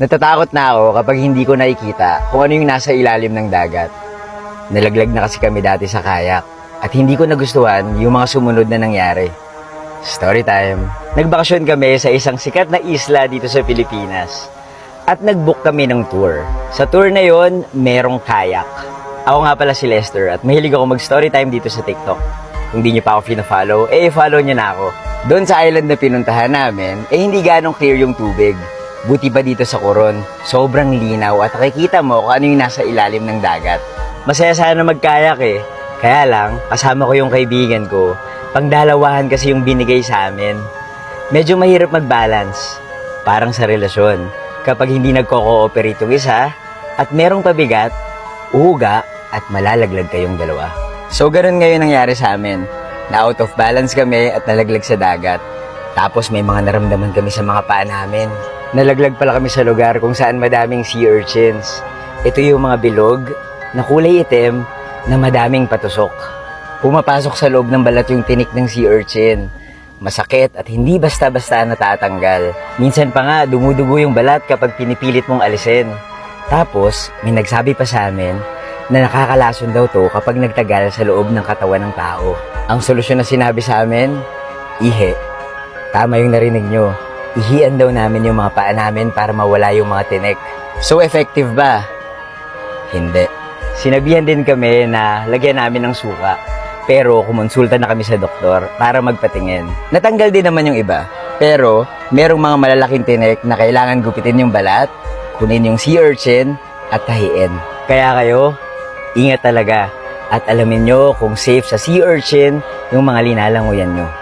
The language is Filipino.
Natatakot na ako kapag hindi ko nakikita kung ano yung nasa ilalim ng dagat. Nalaglag na kasi kami dati sa kayak at hindi ko nagustuhan yung mga sumunod na nangyari. Story time. Nagbakasyon kami sa isang sikat na isla dito sa Pilipinas at nag-book kami ng tour. Sa tour na yon, merong kayak. Ako nga pala si Lester at mahilig ako mag-story time dito sa TikTok. Kung di nyo pa ako fina-follow, follow nyo na ako. Doon sa island na pinuntahan namin, hindi ganong clear yung tubig. Buti pa dito sa Coron, sobrang linaw at nakikita mo kung ano yung nasa ilalim ng dagat. Masaya sana magkayak Kaya lang, kasama ko yung kaibigan ko. Pangdalawahan kasi yung binigay sa amin. Medyo mahirap mag-balance. Parang sa relasyon. Kapag hindi nagko-cooperate yung isa at merong pabigat, uhuga at malalaglag kayong dalawa. So ganun ngayon nangyari sa amin. Na out of balance kami at nalaglag sa dagat. Tapos may mga naramdaman kami sa mga paa namin. Nalaglag pala kami sa lugar kung saan madaming sea urchins. Ito yung mga bilog na kulay itim na madaming patusok. Pumapasok sa loob ng balat yung tinik ng sea urchin. Masakit at hindi basta-basta natatanggal. Minsan pa nga dumudugo yung balat kapag pinipilit mong alisin. Tapos may nagsabi pa sa amin na nakakalason daw to kapag nagtagal sa loob ng katawan ng tao. Ang solusyon na sinabi sa amin, ihi. Tama yung narinig nyo. Ihian daw namin yung mga paa namin para mawala yung mga tinik. So effective ba? Hindi. Sinabihan din kami na lagyan namin ng suka. Pero kumonsulta na kami sa doktor para magpatingin. Natanggal din naman yung iba. Pero merong mga malalaking tinik na kailangan gupitin yung balat, kunin yung sea urchin at tahiin. Kaya kayo, ingat talaga. At alamin nyo kung safe sa sea urchin yung mga linalanguyan nyo.